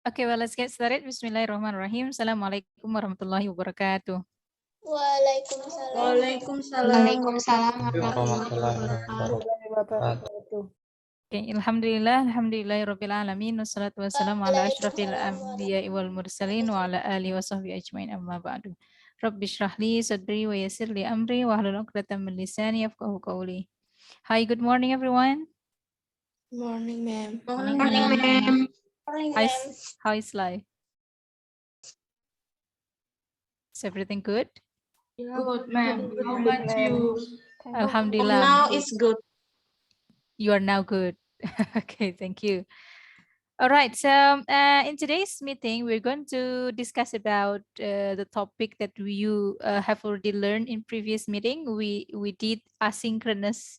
Okay, well, let's get started. Bismillahirrahmanirrahim. Assalamualaikum warahmatullahi wabarakatuh. Waalaikumsalam. Waalaikumsalam warahmatullahi warahmatullahi wabarakatuh. Okay, alhamdulillahirabbil alamin wassalatu wassalamu ala asyrafil anbiya'i wal mursalin wa ala alihi wa sahbihi ajmain amma ba'du. Rabbi shrah li sadri wa yassir li amri wa hlul 'uqdatam min lisani yafqahu qawli. Hi, good morning everyone. Morning, ma'am. Morning, ma'am. How is life? Is everything good? Good, ma'am. How about you? Alhamdulillah. Now it's good. You are now good. Okay, thank you. All right, so in today's meeting, we're going to discuss about the topic that you have already learned in previous meeting. We did asynchronous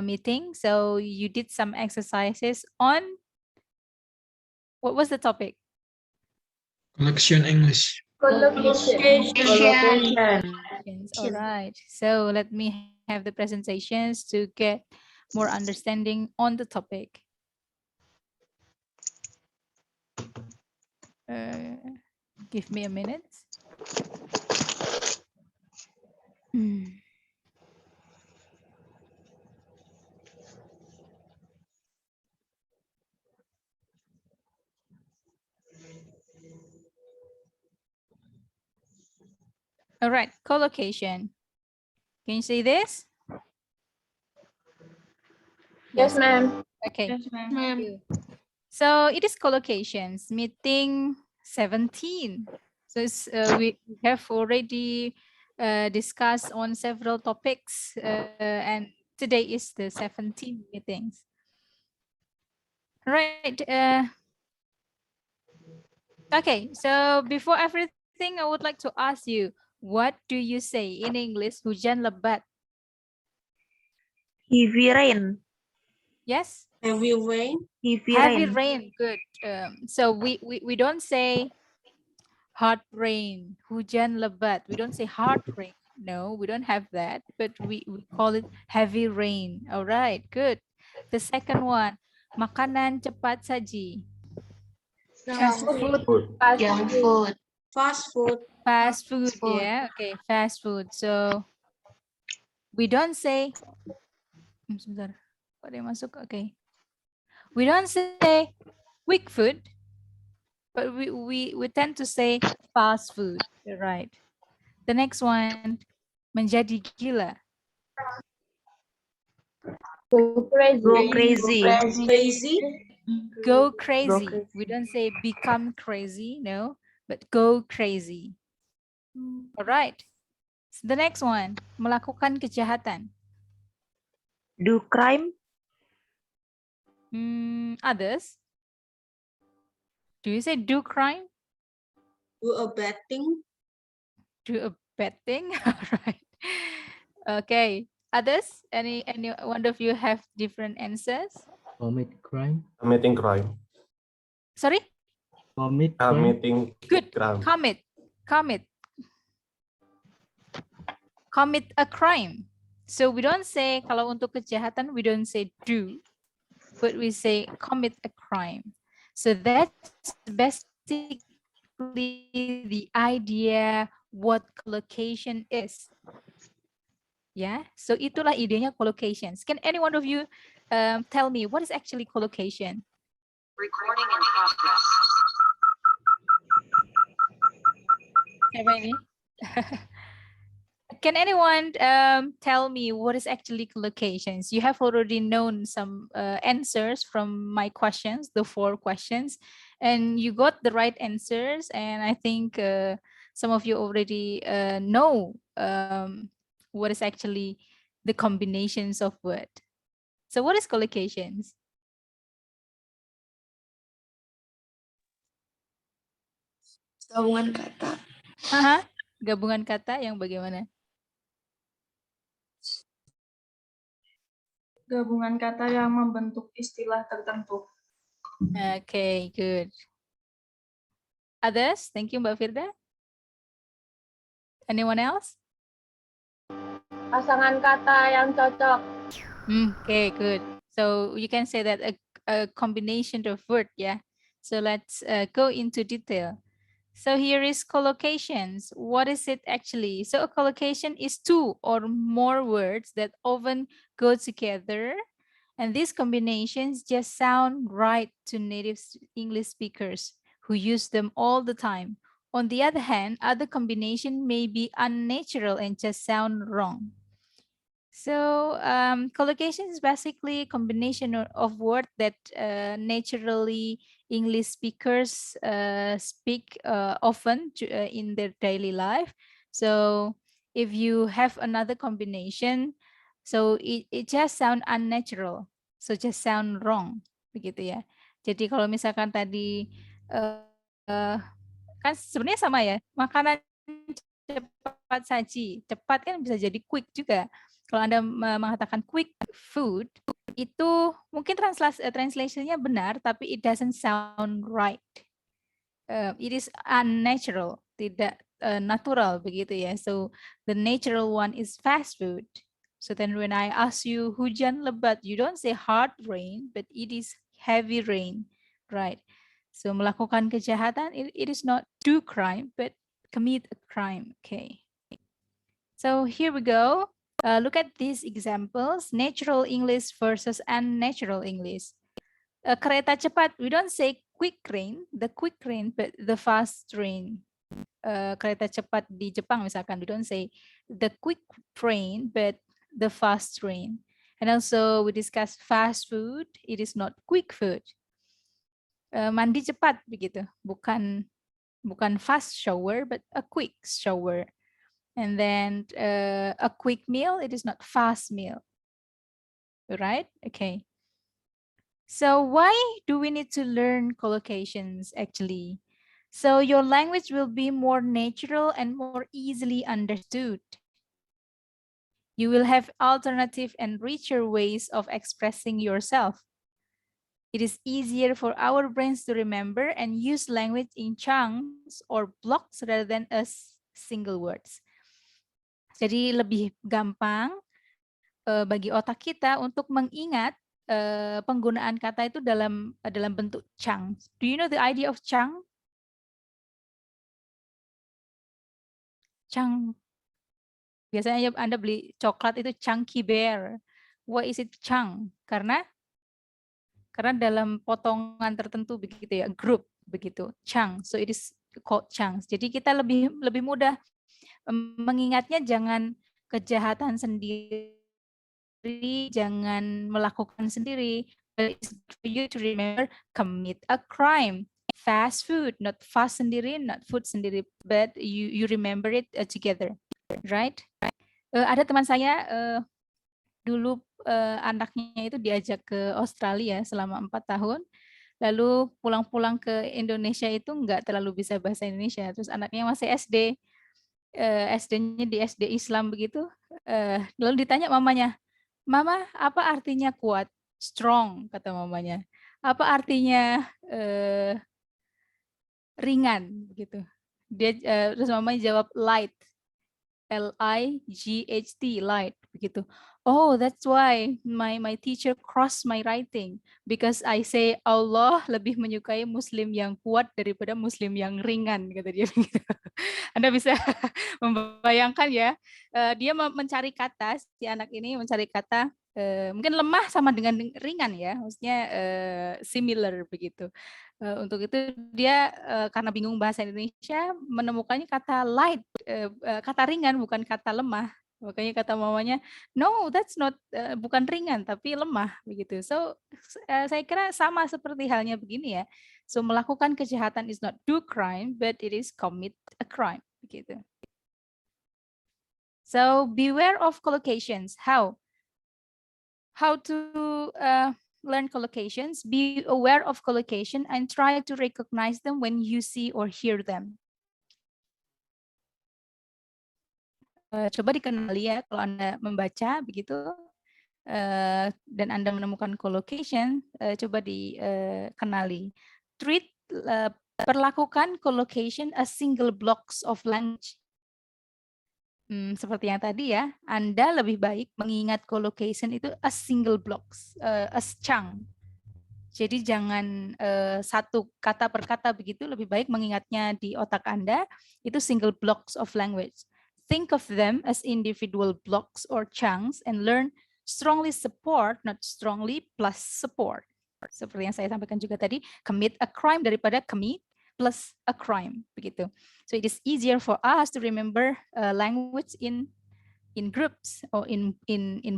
meeting, so you did some exercises on, what was the topic? Collection English. All right, so let me have the presentations to get more understanding on the topic. Give me a minute. All right, collocation. Can you see this? Yes, ma'am. Okay. Yes, ma'am. So it is collocations, meeting 17. So it's, we have already discussed on several topics, and today is the 17th meetings. Right. Okay, so before everything, I would like to ask you, what do you say in English, hujan lebat? Heavy rain. Yes? Heavy rain. Heavy rain, good. So we don't say hard rain, hujan lebat. We don't say hard rain. No, we don't have that, but we call it heavy rain. All right, good. The second one, makanan cepat saji. Fast food. Junk food. Fast food. Fast food, food. yeah. Okay, fast food. So we don't say, sebentar, kok ada yang masuk? Okay. We don't say quick food, but we tend to say fast food. You're right. The next one, menjadi gila. Go crazy. Crazy. Go crazy. We don't say become crazy, no, but go crazy. All right. So the next one, melakukan kejahatan. Do crime. Others? Do you say do crime? Do a bad thing. Do a bad thing? All right. Okay. Others? Any one of you have different answers? Commit crime. Committing crime. Sorry? Commit crime. Committing Good. crime. Commit a crime. So we don't say, kalau untuk kejahatan, we don't say do, but we say commit a crime. So that's basically the idea what collocation is. Yeah, so itulah idenya collocations. Can any one of you tell me what is actually collocation? Recording in progress. Siapa ini? Can anyone tell me what is actually collocations? You have already known some answers from my questions, the 4 questions, and you got the right answers. And I think some of you already know what is actually the combinations of word. So what is collocations? Gabungan kata. Gabungan kata yang bagaimana? Gabungan kata yang membentuk istilah tertentu. Okay, good. Others? Thank you, Mbak Firda. Anyone else? Pasangan kata yang cocok. Okay, good. So you can say that a combination of word, yeah, So let's go into detail. So here is collocations. What is it actually? So a collocation is two or more words that often go together, and these combinations just sound right to native English speakers who use them all the time. On the other hand, other combination may be unnatural and just sound wrong. So collocation is basically a combination of words that naturally English speakers speak often in their daily life. So if you have another combination, so it just sound unnatural, so just sound wrong, begitu ya. Jadi kalau misalkan tadi kan sebenarnya sama ya, makanan cepat saji, cepat kan bisa jadi quick juga. Kalau Anda mengatakan quick food, itu mungkin translation-nya benar, tapi it doesn't sound right. It is unnatural, tidak natural begitu ya. So the natural one is fast food. So then when I ask you hujan lebat, you don't say hard rain, but it is heavy rain, right? So melakukan kejahatan, it is not do crime, but commit a crime. Okay. So here we go. Look at these examples, natural English versus unnatural English. Kereta cepat, we don't say quick train, the quick train, but the fast train. Kereta cepat di Jepang misalkan, we don't say the quick train, but the fast train. And also we discuss fast food, it is not quick food. Mandi cepat begitu, bukan fast shower, but a quick shower. And then a quick meal, it is not fast meal, right? Okay. So why do we need to learn collocations actually? So your language will be more natural and more easily understood. You will have alternative and richer ways of expressing yourself. It is easier for our brains to remember and use language in chunks or blocks rather than as single words. Jadi lebih gampang bagi otak kita untuk mengingat penggunaan kata itu dalam bentuk chunks. Do you know the idea of chunk? Chunk. Biasanya Anda beli coklat itu chunky bear. Why is it chunk? Karena dalam potongan tertentu begitu ya, group begitu, chunk. So it is called chunks. Jadi kita lebih mudah mengingatnya, jangan kejahatan sendiri, jangan melakukan sendiri. But it's for you to remember commit a crime. Fast food, not fast sendiri, not food sendiri, but you remember it together, right? Ada teman saya dulu anaknya itu diajak ke Australia selama 4 tahun. Lalu pulang-pulang ke Indonesia itu nggak terlalu bisa bahasa Indonesia. Terus anaknya masih SD, SD-nya di SD Islam begitu. Lalu ditanya mamanya, "Mama, apa artinya kuat?" Strong, kata mamanya. Apa artinya ringan begitu. Dia terus mamanya jawab light. L-I-G-H-T, light begitu. Oh, that's why my teacher crossed my writing because I say Allah lebih menyukai Muslim yang kuat daripada Muslim yang ringan, kata dia. Anda bisa membayangkan ya, dia mencari kata, si anak ini mencari kata mungkin lemah sama dengan ringan ya, maksudnya similar begitu. Untuk itu dia karena bingung bahasa Indonesia menemukannya kata light, kata ringan bukan kata lemah. Makanya kata mamanya, no, that's not, bukan ringan tapi lemah begitu. So saya kira sama seperti halnya begini ya. So melakukan kejahatan is not do crime, but it is commit a crime begitu. So beware of collocations. How to learn collocations? Be aware of collocation and try to recognize them when you see or hear them. Coba dikenali ya kalau Anda membaca begitu dan Anda menemukan collocation, coba dikenali. Perlakukan collocation as single blocks of language. Seperti yang tadi ya, Anda lebih baik mengingat collocation itu as single blocks, as chunk. Jadi jangan satu kata per kata begitu, lebih baik mengingatnya di otak Anda, itu single blocks of language. Think of them as individual blocks or chunks and learn strongly support, not strongly plus support. Seperti yang saya sampaikan juga tadi, commit a crime daripada commit plus a crime, begitu. So it is easier for us to remember language in groups or in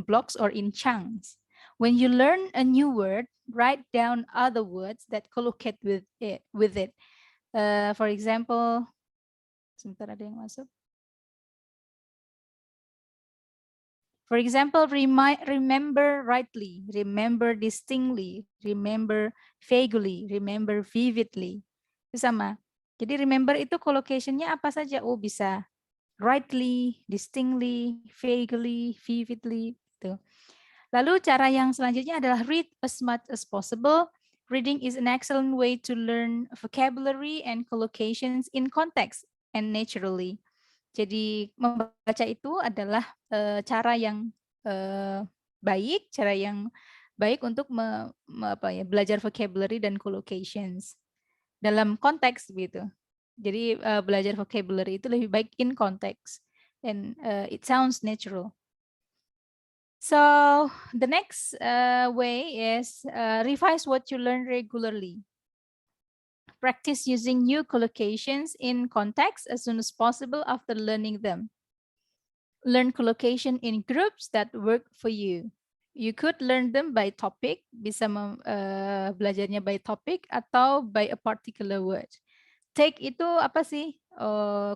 blocks or in chunks. When you learn a new word, write down other words that collocate with it. For example, sebentar ada yang masuk. For example, remember rightly, remember distinctly, remember vaguely, remember vividly. Itu sama. Jadi remember itu collocation-nya apa saja? Oh, bisa rightly, distinctly, vaguely, vividly. Gitu. Lalu cara yang selanjutnya adalah read as much as possible. Reading is an excellent way to learn vocabulary and collocations in context and naturally. Jadi membaca itu adalah cara yang baik untuk belajar vocabulary dan collocations dalam konteks gitu. Jadi belajar vocabulary itu lebih baik in context and it sounds natural. So the next way is revise what you learn regularly. Practice using new collocations in context as soon as possible after learning them. Learn collocation in groups that work for you. You could learn them by topic, bisa belajarnya by topic atau by a particular word. Take itu apa sih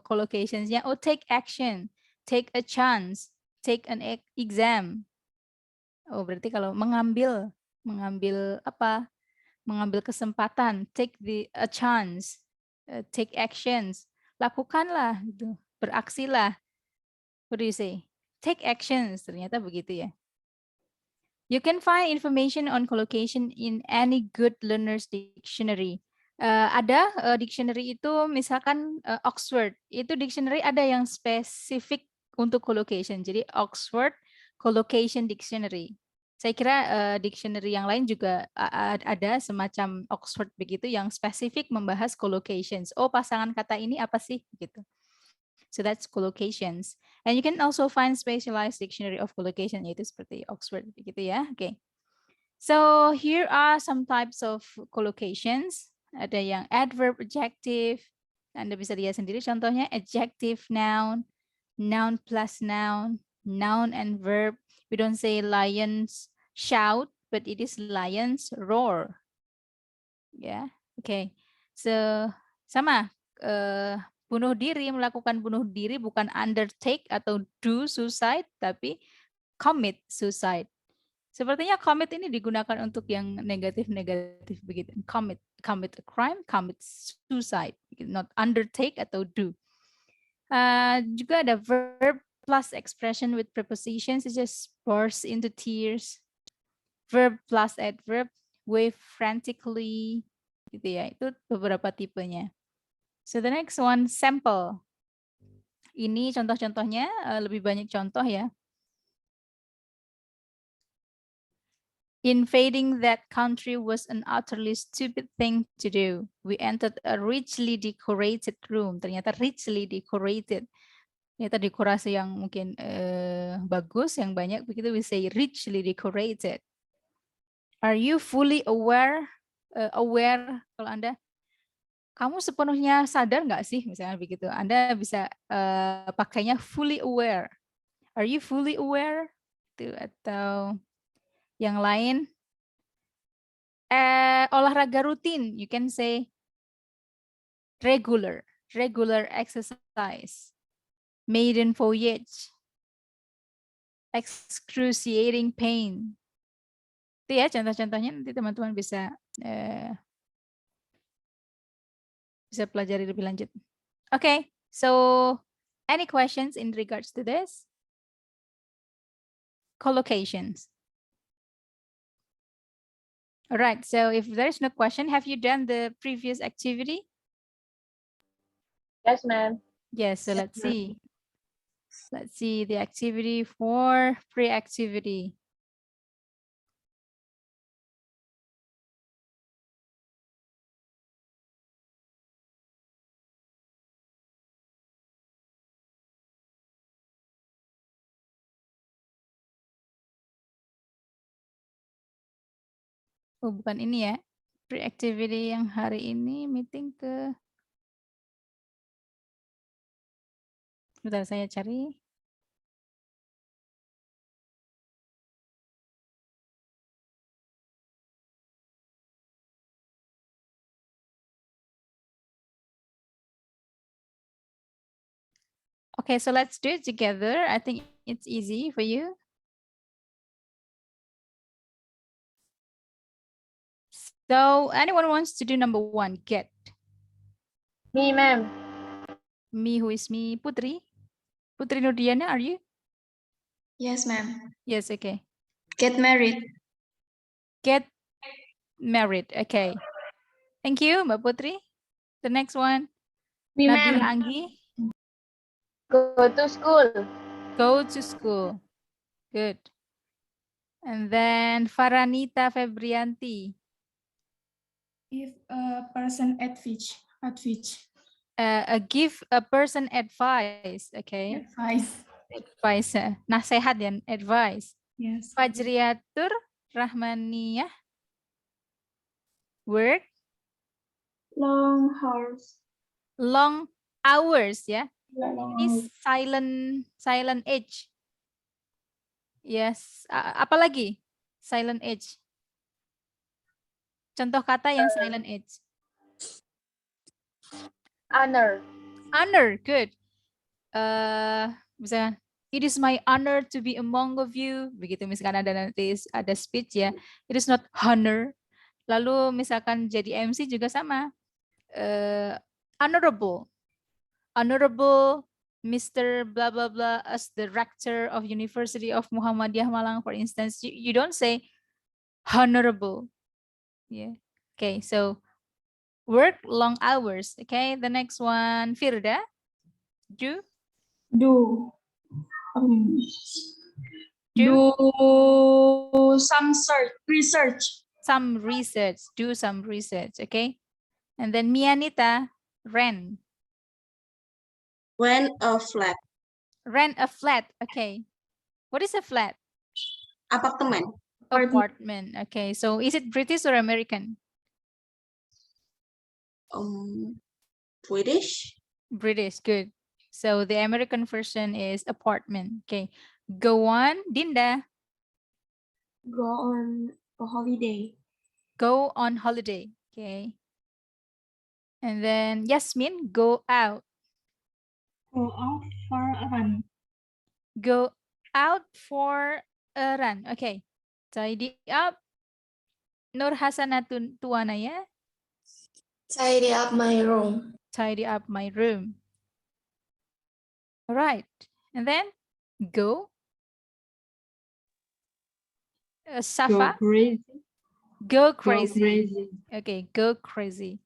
collocationsnya? Oh, take action, take a chance, take an exam. Oh, berarti kalau mengambil apa? Mengambil kesempatan, take a chance, take actions, lakukanlah, gitu. Beraksilah. What do you say? Take actions, ternyata begitu ya. You can find information on collocation in any good learner's dictionary. Ada dictionary itu misalkan Oxford, itu dictionary ada yang spesifik untuk collocation. Jadi Oxford Collocation Dictionary. Saya kira dictionary yang lain juga ada semacam Oxford begitu yang spesifik membahas collocations. Oh, pasangan kata ini apa sih gitu. So that's collocations. And you can also find specialized dictionary of collocation, yaitu seperti Oxford begitu ya. Okay. So here are some types of collocations. Ada yang adverb, adjective. Anda bisa lihat sendiri contohnya adjective, noun, noun plus noun, noun and verb. We don't say lions shout, but it is lions roar. Yeah. Okay. So sama bunuh diri, melakukan bunuh diri bukan undertake atau do suicide, tapi commit suicide. Sepertinya commit ini digunakan untuk yang negatif-negatif begitu. Commit a crime, commit suicide, not undertake atau do. Juga ada verb plus expression with prepositions, such as burst into tears. Verb plus adverb, wave frantically, gitu ya. Itu beberapa tipenya. So the next one, sample. Ini contoh-contohnya, lebih banyak contoh ya. Invading that country was an utterly stupid thing to do. We entered a richly decorated room. Ternyata richly decorated. Ternyata dekorasi yang mungkin bagus, yang banyak. Begitu we say richly decorated. Are you fully aware? Aware kalau Anda, kamu sepenuhnya sadar nggak sih, misalnya begitu. Anda bisa pakainya fully aware. Are you fully aware? Atau yang lain. Olahraga rutin, you can say regular exercise. Maiden voyage. Excruciating pain. Itu ya contoh-contohnya, nanti teman-teman bisa pelajari lebih lanjut. Okay, so any questions in regards to this? Collocations. All right, so if there is no question, have you done the previous activity? Yes, ma'am. Yes, so let's see. Let's see the activity for pre-activity. Oh, bukan ini ya. Pre-activity yang hari ini meeting ke. Bentar saya cari. Okay, so let's do it together. I think it's easy for you. So anyone wants to do number 1, get. Me, ma'am. Me, who is me? Putri? Putri Nurdiana, are you? Yes, ma'am. Yes, okay. Get married. Get married, okay. Thank you, Mbak Putri. The next one, Me, Nabila ma'am. Anggi, Go to school. go to school. Good. And then Faranita Febrianti, If a person advice. give a person advice, okay. Advice. Advice, nasihat ya, advice. Yes. Fajriatur Rahmaniyah, work, Long hours. long hours ya. Long Ini hours. silent H. Yes, apalagi silent H. Contoh kata yang silent H. Honor. Honor, good. Misalnya, it is my honor to be among of you. Begitu misalkan ada speech ya. It is not honor. Lalu misalkan jadi MC juga sama. Honorable. Honorable Mr. blah blah blah as the rector of University of Muhammadiyah Malang, for instance. You don't say honorable. Yeah. Okay, so work long hours. Okay, the next one, Firda. Do. Do. Do. Some research. Some research. Do some research. Okay. And then Mianita, rent. Rent a flat. Rent a flat. Okay. What is a flat? Apartemen. Apartment. Okay. So is it British or American? British. British. Good. So the American version is apartment. Okay. Go on, Dinda. Go on a holiday. Go on holiday. Okay. And then Yasmin, go out. Go out for a run. Go out for a run. Okay. Tidy up. Nur Hasanatun Tuanaya. Tidy up my room. Tidy up my room. All right. And then go. Safa. crazy. Go Go crazy. crazy. Okay, go crazy.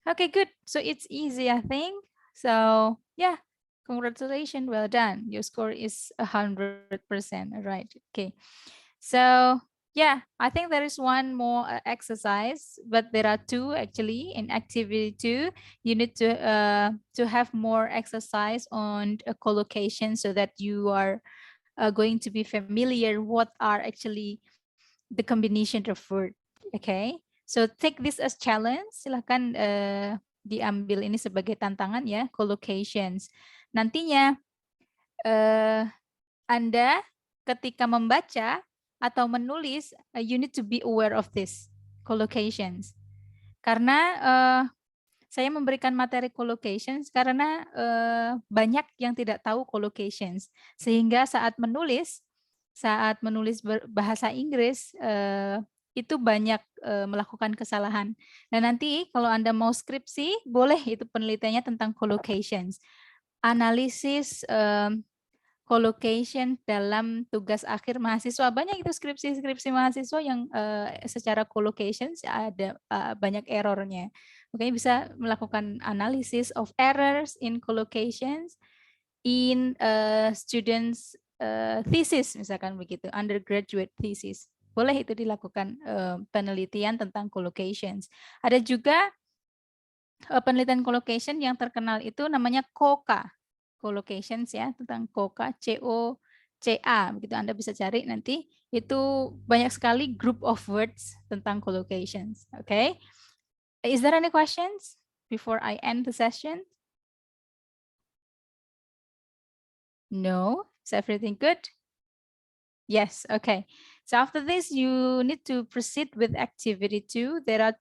Okay, good. So it's easy, I think. So yeah, congratulations. Well done. Your score is 100%. All right. Okay. So yeah, I think there is one more exercise, but there are two actually in activity 2. You need to have more exercise on collocation so that you are going to be familiar what are actually the combination of word. Okay, so take this as challenge. Silahkan diambil ini sebagai tantangan ya, collocations. Nantinya Anda ketika membaca atau menulis, you need to be aware of this collocations. Karena saya memberikan materi collocations karena banyak yang tidak tahu collocations. Sehingga saat menulis bahasa Inggris itu banyak melakukan kesalahan. Dan nanti kalau Anda mau skripsi, boleh itu penelitiannya tentang collocations. Analisis collocation dalam tugas akhir mahasiswa. Banyak itu skripsi-skripsi mahasiswa yang secara collocations ada banyak errornya. Makanya bisa melakukan analisis of errors in collocations in students thesis, misalkan begitu, undergraduate thesis. Boleh itu dilakukan penelitian tentang collocations. Ada juga penelitian collocation yang terkenal itu namanya COCA. Collocations ya, tentang COCA, CA, begitu Anda bisa cari nanti itu banyak sekali group of words tentang collocations. Okay, is there any questions before I end the session? No, is everything good? Yes, okay. So after this, you need to proceed with activity 2. There are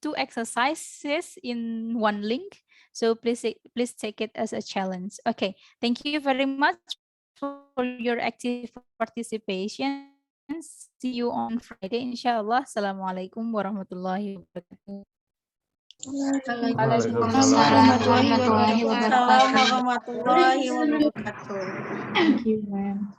2 exercises in one link. So please take it as a challenge. Okay, thank you very much for your active participation. See you on Friday, inshallah. Assalamualaikum warahmatullahi wabarakatuh. Waalaikumsalam warahmatullahi wabarakatuh. Warahmatullahi wabarakatuh. Thank you, ma'am.